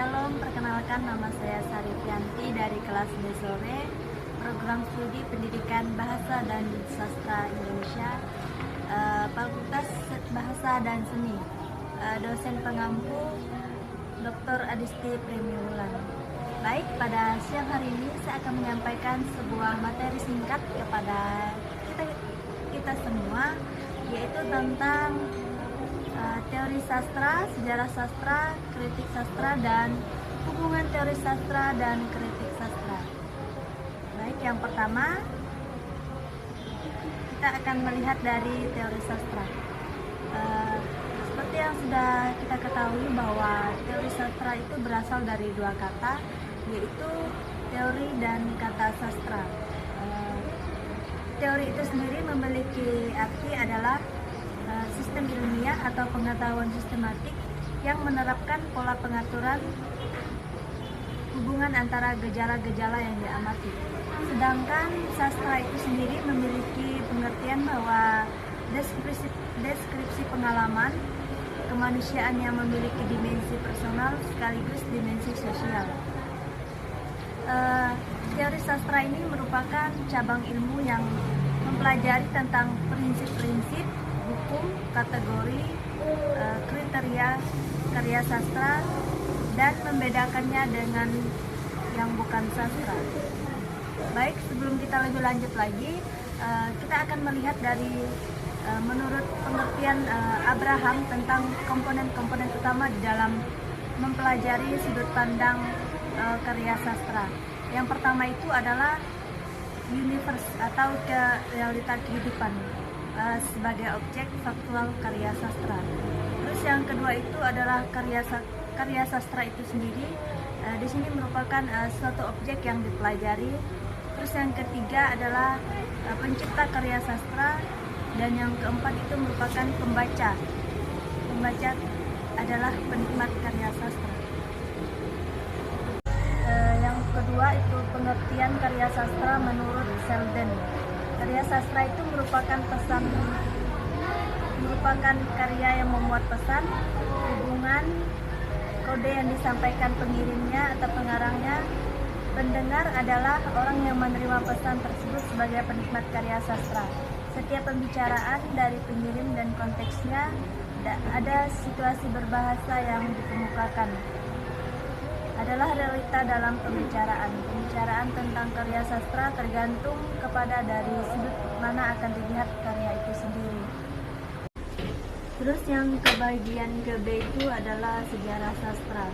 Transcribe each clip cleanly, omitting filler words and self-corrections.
Shalom, perkenalkan nama saya Sarifianti dari kelas B sore, program studi pendidikan bahasa dan sastra Indonesia, Fakultas Bahasa dan Seni, dosen pengampu Dr. Adisti Premiulan. Baik, pada siang hari ini saya akan menyampaikan sebuah materi singkat kepada kita semua, yaitu tentang teori sastra, sejarah sastra, kritik sastra, dan hubungan teori sastra dan kritik sastra. Baik, yang pertama kita akan melihat dari teori sastra. Seperti yang sudah kita ketahui bahwa teori sastra itu berasal dari dua kata, yaitu teori dan kata sastra. Teori itu sendiri memiliki arti adalah sistem ilmiah atau pengetahuan sistematik yang menerapkan pola pengaturan hubungan antara gejala-gejala yang diamati. Sedangkan sastra itu sendiri memiliki pengertian bahwa deskripsi pengalaman kemanusiaan yang memiliki dimensi personal sekaligus dimensi sosial. Teori sastra ini merupakan cabang ilmu yang mempelajari tentang prinsip-prinsip, hukum, kategori, kriteria karya sastra, dan membedakannya dengan yang bukan sastra. Baik, sebelum kita lebih lanjut lagi, kita akan melihat dari menurut pengertian Abraham tentang komponen-komponen utama di dalam mempelajari sudut pandang karya sastra. Yang pertama itu adalah universe atau realita kehidupan sebagai objek faktual karya sastra. Terus yang kedua itu adalah karya sastra itu sendiri. Di sini merupakan suatu objek yang dipelajari. Terus yang ketiga adalah pencipta karya sastra, dan yang keempat itu merupakan pembaca. Pembaca adalah penikmat karya sastra. Yang kedua itu pengertian karya sastra menurut Selden. Karya sastra itu merupakan karya yang memuat pesan, hubungan, kode yang disampaikan pengirimnya atau pengarangnya. Pendengar adalah orang yang menerima pesan tersebut sebagai penikmat karya sastra. Setiap pembicaraan dari pengirim dan konteksnya ada situasi berbahasa yang dikemukakan. Adalah realita dalam pembicaraan. Pembicaraan tentang karya sastra tergantung kepada dari sudut mana akan dilihat karya itu sendiri. Terus yang kebagian ke B itu adalah sejarah sastra.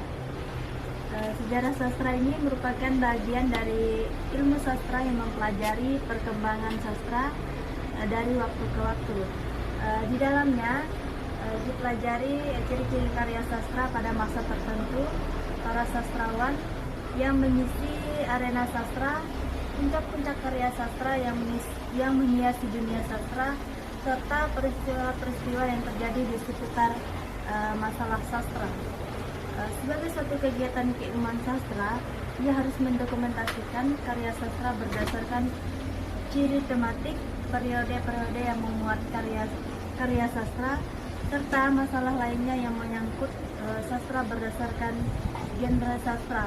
Sejarah sastra ini merupakan bagian dari ilmu sastra yang mempelajari perkembangan sastra dari waktu ke waktu. Di dalamnya dipelajari ciri-ciri karya sastra pada masa tertentu, para sastrawan yang mengisi arena sastra, puncak-puncak karya sastra yang menghiasi dunia sastra, serta peristiwa-peristiwa yang terjadi di sekitar masalah sastra. Sebagai suatu kegiatan keilmuan sastra, ia harus mendokumentasikan karya sastra berdasarkan ciri tematik, periode-periode yang memuat karya sastra, serta masalah lainnya yang menyangkut sastra berdasarkan genre sastra.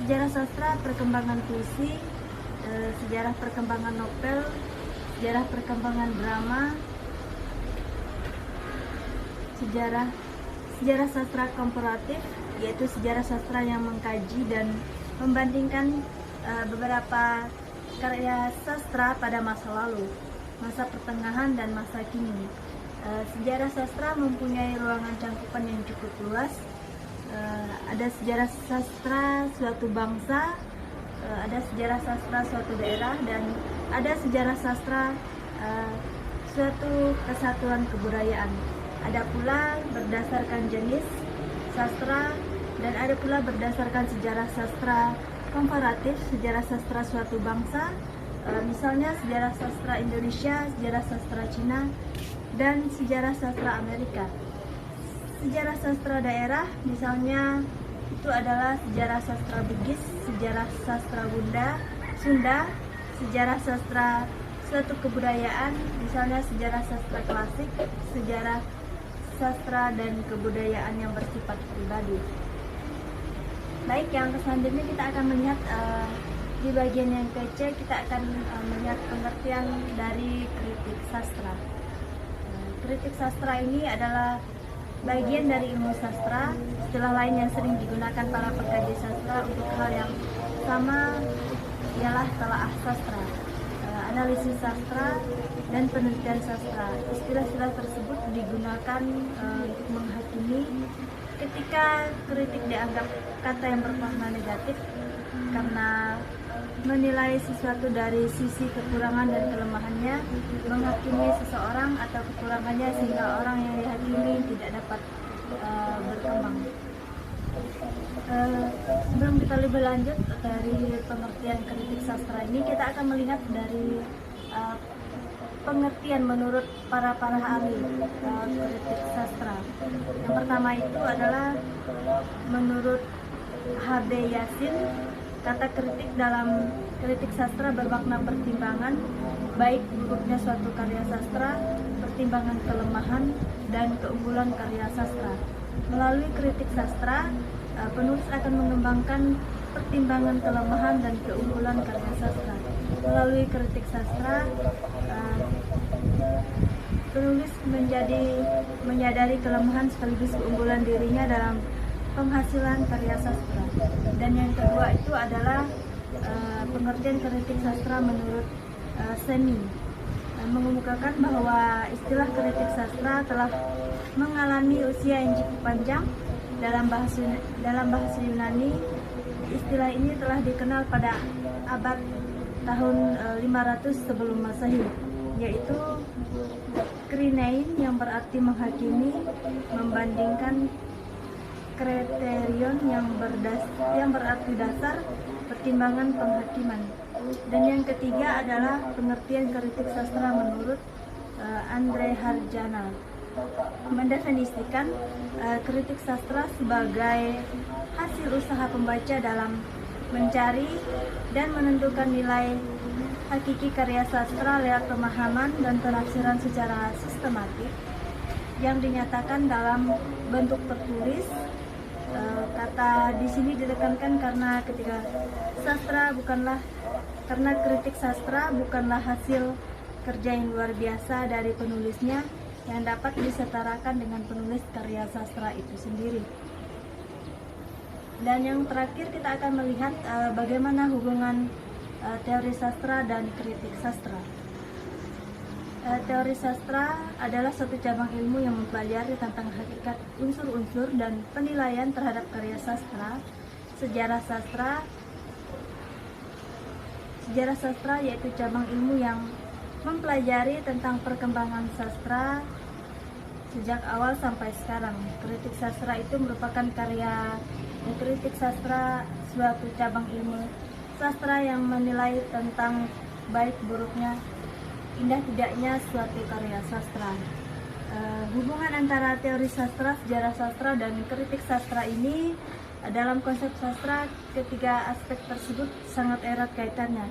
Sejarah sastra, perkembangan puisi, sejarah perkembangan novel, sejarah perkembangan drama, sejarah sastra komparatif, yaitu sejarah sastra yang mengkaji dan membandingkan beberapa karya sastra pada masa lalu, masa pertengahan, dan masa kini. Sejarah sastra mempunyai ruangan cangkupan yang cukup luas. Ada sejarah sastra suatu bangsa, ada sejarah sastra suatu daerah, dan ada sejarah sastra suatu kesatuan kebudayaan. Ada pula berdasarkan jenis sastra, dan ada pula berdasarkan sejarah sastra komparatif, sejarah sastra suatu bangsa, misalnya sejarah sastra Indonesia, sejarah sastra Cina, dan sejarah sastra Amerika. Sejarah sastra daerah misalnya itu adalah sejarah sastra Bugis, sejarah sastra Sunda, sejarah sastra suatu kebudayaan, misalnya sejarah sastra klasik, sejarah sastra dan kebudayaan yang bersifat pribadi. Baik, yang selanjutnya kita akan melihat di bagian yang kecil kita akan melihat pengertian dari kritik sastra. Kritik sastra ini adalah bagian dari ilmu sastra, istilah lain yang sering digunakan para pengkaji sastra untuk hal yang sama ialah telaah sastra, analisis sastra, dan penelitian sastra. Istilah-istilah tersebut digunakan untuk menghakimi ketika kritik dianggap kata yang bermakna negatif karena menilai sesuatu dari sisi kekurangan dan kelemahannya, menghakimi seseorang atau kekurangannya sehingga orang yang dihakimi tidak dapat berkembang. Sebelum kita lebih lanjut dari pengertian kritik sastra ini, kita akan melihat dari pengertian menurut para ahli kritik sastra. Yang pertama itu adalah menurut H.B. Yasin, kata kritik dalam kritik sastra bermakna pertimbangan baik buruknya suatu karya sastra, pertimbangan kelemahan dan keunggulan karya sastra. Melalui kritik sastra, penulis akan mengembangkan pertimbangan kelemahan dan keunggulan karya sastra. Melalui kritik sastra, penulis menyadari kelemahan sekaligus keunggulan dirinya dalam penghasilan karya sastra. Dan yang kedua itu adalah pengertian kritik sastra menurut Semi, mengemukakan bahwa istilah kritik sastra telah mengalami usia yang cukup panjang. Dalam bahasa Yunani, istilah ini telah dikenal pada abad tahun 500 sebelum Masehi, yaitu krinein yang berarti menghakimi, membandingkan, kriterion yang berarti dasar, pertimbangan penghakiman. Dan yang ketiga adalah pengertian kritik sastra menurut Andre Harjana, mendefinisikan kritik sastra sebagai hasil usaha pembaca dalam mencari dan menentukan nilai hakiki karya sastra lewat pemahaman dan penafsiran secara sistematik yang dinyatakan dalam bentuk tertulis. Kata di sini ditekankan karena kritik sastra bukanlah hasil kerja yang luar biasa dari penulisnya yang dapat disetarakan dengan penulis karya sastra itu sendiri. Dan yang terakhir kita akan melihat bagaimana hubungan teori sastra dan kritik sastra. Teori sastra adalah suatu cabang ilmu yang mempelajari tentang hakikat unsur-unsur dan penilaian terhadap karya sastra. Sejarah sastra yaitu cabang ilmu yang mempelajari tentang perkembangan sastra sejak awal sampai sekarang. Kritik sastra itu merupakan kritik sastra, suatu cabang ilmu sastra yang menilai tentang baik buruknya, indah tidaknya suatu karya sastra. Hubungan antara teori sastra, sejarah sastra, dan kritik sastra ini dalam konsep sastra, ketiga aspek tersebut sangat erat kaitannya,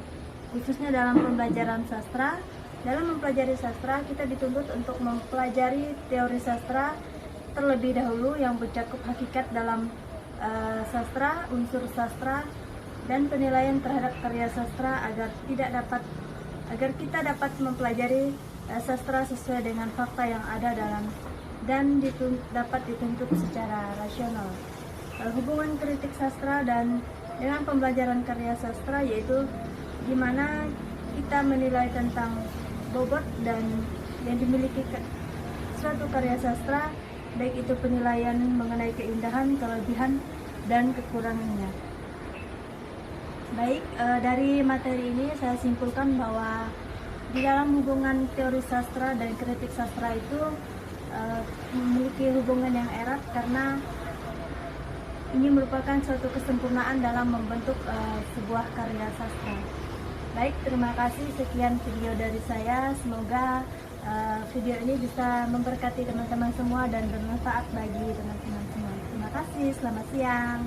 khususnya dalam pembelajaran sastra. Dalam mempelajari sastra, kita dituntut untuk mempelajari teori sastra terlebih dahulu yang mencakup hakikat dalam sastra, unsur sastra, dan penilaian terhadap karya sastra agar kita dapat mempelajari sastra sesuai dengan fakta yang ada dan dapat dituntut secara rasional. Hubungan kritik sastra dan dengan pembelajaran karya sastra yaitu gimana kita menilai tentang bobot dan yang dimiliki suatu karya sastra, baik itu penilaian mengenai keindahan, kelebihan, dan kekurangannya. Baik, dari materi ini saya simpulkan bahwa di dalam hubungan teori sastra dan kritik sastra itu memiliki hubungan yang erat karena ini merupakan suatu kesempurnaan dalam membentuk sebuah karya sastra. Baik, terima kasih. Sekian video dari saya. Semoga video ini bisa memberkati teman-teman semua dan bermanfaat bagi teman-teman semua. Terima kasih. Selamat siang.